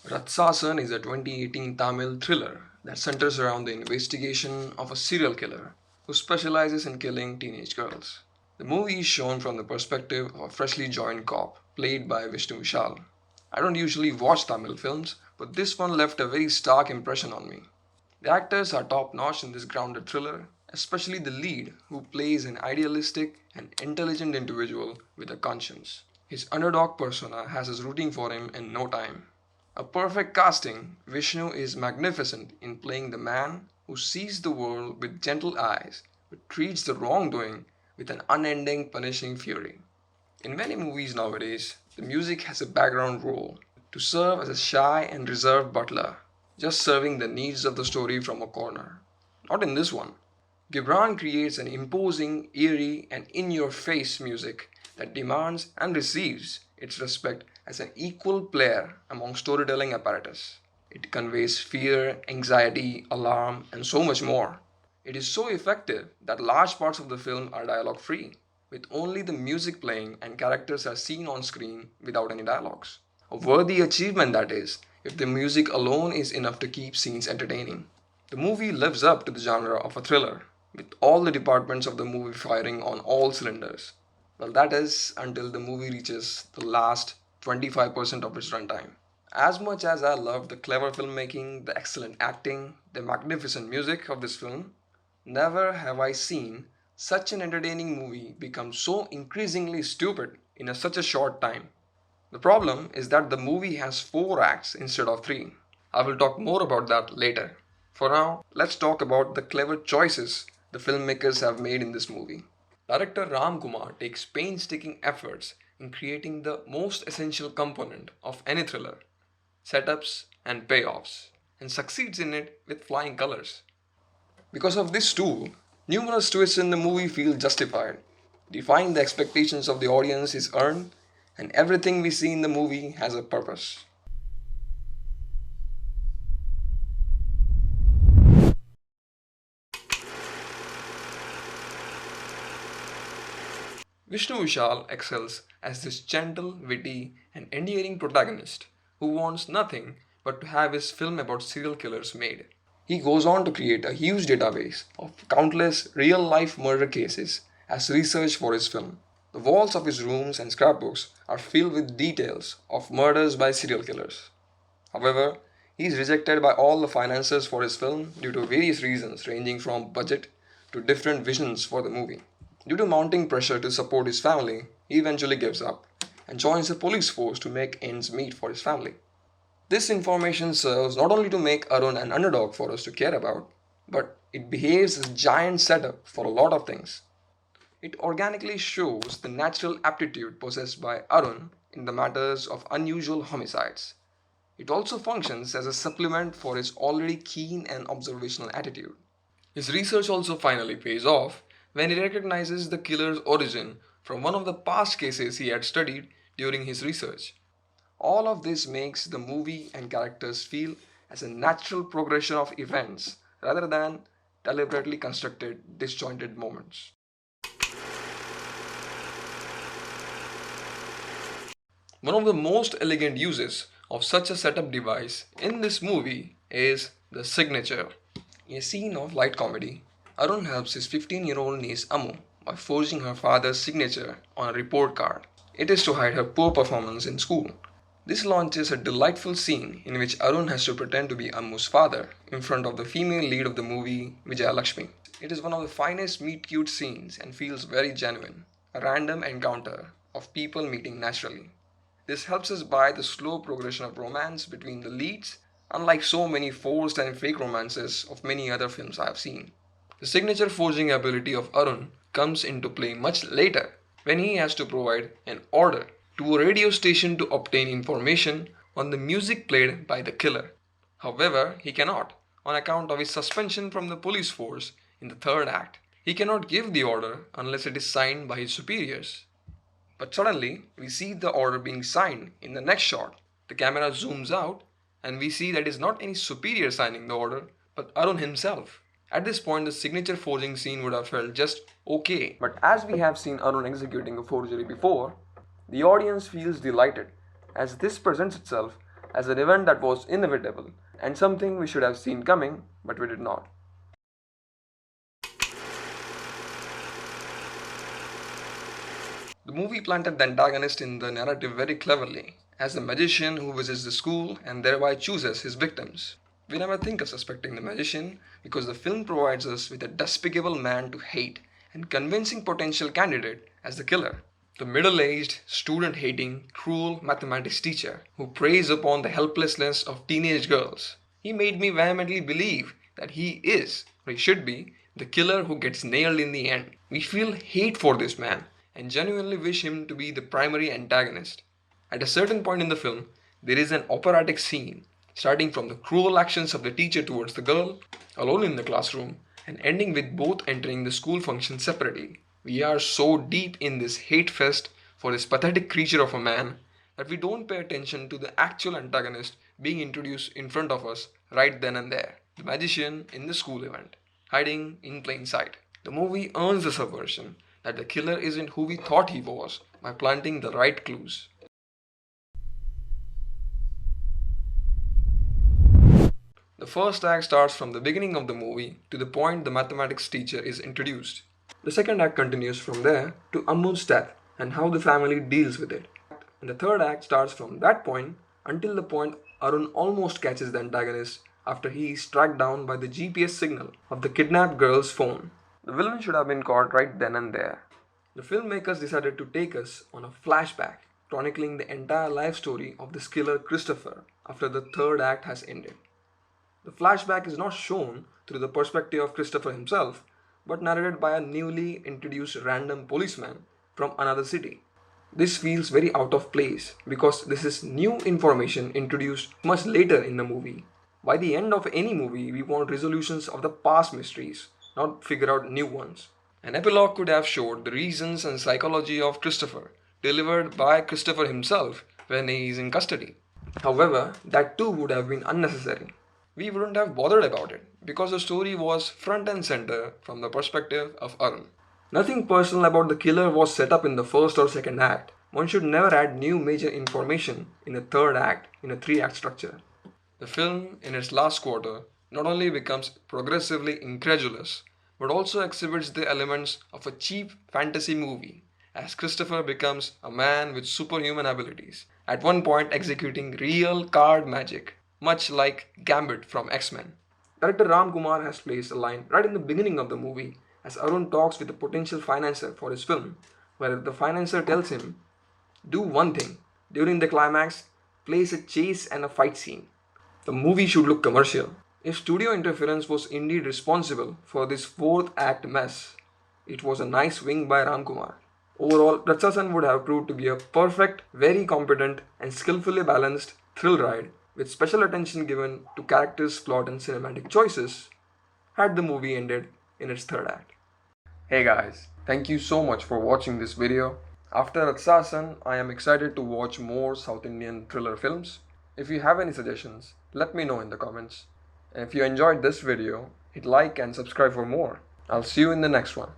Ratsasan is a 2018 Tamil thriller that centers around the investigation of a serial killer who specializes in killing teenage girls. The movie is shown from the perspective of a freshly joined cop, played by Vishnu Vishal. I don't usually watch Tamil films, but this one left a very stark impression on me. The actors are top notch in this grounded thriller, especially the lead, who plays an idealistic and intelligent individual with a conscience. His underdog persona has us rooting for him in no time. A perfect casting, Vishnu is magnificent in playing the man who sees the world with gentle eyes but treats the wrongdoing with an unending, punishing fury. In many movies nowadays, the music has a background role to serve as a shy and reserved butler, just serving the needs of the story from a corner. Not in this one. Ghibran creates an imposing, eerie, and in your face music that demands and receives its respect as an equal player among storytelling apparatus. It conveys fear, anxiety, alarm, and so much more. It is so effective that large parts of the film are dialogue free, with only the music playing and characters are seen on screen without any dialogues. A worthy achievement that is, if the music alone is enough to keep scenes entertaining. The movie lives up to the genre of a thriller, with all the departments of the movie firing on all cylinders. Well, that is until the movie reaches the last 25% of its runtime. As much as I love the clever filmmaking, the excellent acting, the magnificent music of this film, never have I seen such an entertaining movie become so increasingly stupid in such a short time. The problem is that the movie has 4 acts instead of 3. I will talk more about that later. For now, let's talk about the clever choices the filmmakers have made in this movie. Director Ramkumar takes painstaking efforts in creating the most essential component of any thriller, setups and payoffs, and succeeds in it with flying colors. Because of this tool, numerous twists in the movie feel justified. Defying the expectations of the audience is earned, and everything we see in the movie has a purpose. Vishnu Vishal excels as this gentle, witty, and endearing protagonist who wants nothing but to have his film about serial killers made. He goes on to create a huge database of countless real life murder cases as research for his film. The walls of his rooms and scrapbooks are filled with details of murders by serial killers. However, he is rejected by all the financiers for his film due to various reasons ranging from budget to different visions for the movie. Due to mounting pressure to support his family, he eventually gives up and joins the police force to make ends meet for his family. This information serves not only to make Arun an underdog for us to care about, but it behaves as a giant setup for a lot of things. It organically shows the natural aptitude possessed by Arun in the matters of unusual homicides. It also functions as a supplement for his already keen and observational attitude. His research also finally pays off when he recognizes the killer's origin from one of the past cases he had studied during his research. All of this makes the movie and characters feel as a natural progression of events rather than deliberately constructed disjointed moments. One of the most elegant uses of such a setup device in this movie is the signature. In a scene of light comedy, Arun helps his 15-year-old niece Amu by forging her father's signature on a report card. It is to hide her poor performance in school. This launches a delightful scene in which Arun has to pretend to be Amu's father in front of the female lead of the movie, Vijaya Lakshmi. It is one of the finest meet cute scenes and feels very genuine, a random encounter of people meeting naturally. This helps us buy the slow progression of romance between the leads, unlike so many forced and fake romances of many other films I have seen. The signature forging ability of Arun comes into play much later when he has to provide an order to a radio station to obtain information on the music played by the killer. However, he cannot, on account of his suspension from the police force in the third act. He cannot give the order unless it is signed by his superiors. But suddenly, we see the order being signed in the next shot. The camera zooms out and we see that it is not any superior signing the order, but Arun himself. At this point, the signature forging scene would have felt just okay. But as we have seen Arun executing a forgery before, the audience feels delighted as this presents itself as an event that was inevitable and something we should have seen coming, but we did not. The movie planted the antagonist in the narrative very cleverly, as the magician who visits the school and thereby chooses his victims. We never think of suspecting the magician because the film provides us with a despicable man to hate and convincing potential candidate as the killer. The middle-aged, student-hating, cruel mathematics teacher who preys upon the helplessness of teenage girls. He made me vehemently believe that he is, or he should be, the killer who gets nailed in the end. We feel hate for this man and genuinely wish him to be the primary antagonist. At a certain point in the film, there is an operatic scene, starting from the cruel actions of the teacher towards the girl, alone in the classroom, and ending with both entering the school function separately. We are so deep in this hate fest for this pathetic creature of a man that we don't pay attention to the actual antagonist being introduced in front of us right then and there. The magician in the school event, hiding in plain sight. The movie earns the subversion that the killer isn't who we thought he was by planting the right clues. The first act starts from the beginning of the movie to the point the mathematics teacher is introduced. The second act continues from there to Ammu's death and how the family deals with it. And the third act starts from that point until the point Arun almost catches the antagonist after he is tracked down by the GPS signal of the kidnapped girl's phone. The villain should have been caught right then and there. The filmmakers decided to take us on a flashback, chronicling the entire life story of this killer Christopher after the third act has ended. The flashback is not shown through the perspective of Christopher himself, but narrated by a newly introduced random policeman from another city. This feels very out of place because this is new information introduced much later in the movie. By the end of any movie, we want resolutions of the past mysteries, not figure out new ones. An epilogue could have showed the reasons and psychology of Christopher, delivered by Christopher himself when he is in custody. However, that too would have been unnecessary. We wouldn't have bothered about it because the story was front and center from the perspective of Arun. Nothing personal about the killer was set up in the first or second act. One should never add new major information in a third act in a three-act structure. The film, in its last quarter, not only becomes progressively incredulous, but also exhibits the elements of a cheap fantasy movie, as Christopher becomes a man with superhuman abilities, at one point executing real card magic, much like Gambit from X-Men. Director Ramkumar has placed a line right in the beginning of the movie as Arun talks with a potential financier for his film, where the financier tells him, do one thing, during the climax, place a chase and a fight scene. The movie should look commercial. If studio interference was indeed responsible for this fourth act mess, it was a nice wing by Ramkumar. Overall, Ratsasan would have proved to be a perfect, very competent and skillfully balanced thrill ride with special attention given to characters, plot and cinematic choices had the movie ended in its third act. Hey guys, thank you so much for watching this video. After Ratsasan, I am excited to watch more South Indian thriller films. If you have any suggestions, let me know in the comments. And if you enjoyed this video, hit like and subscribe for more. I'll see you in the next one.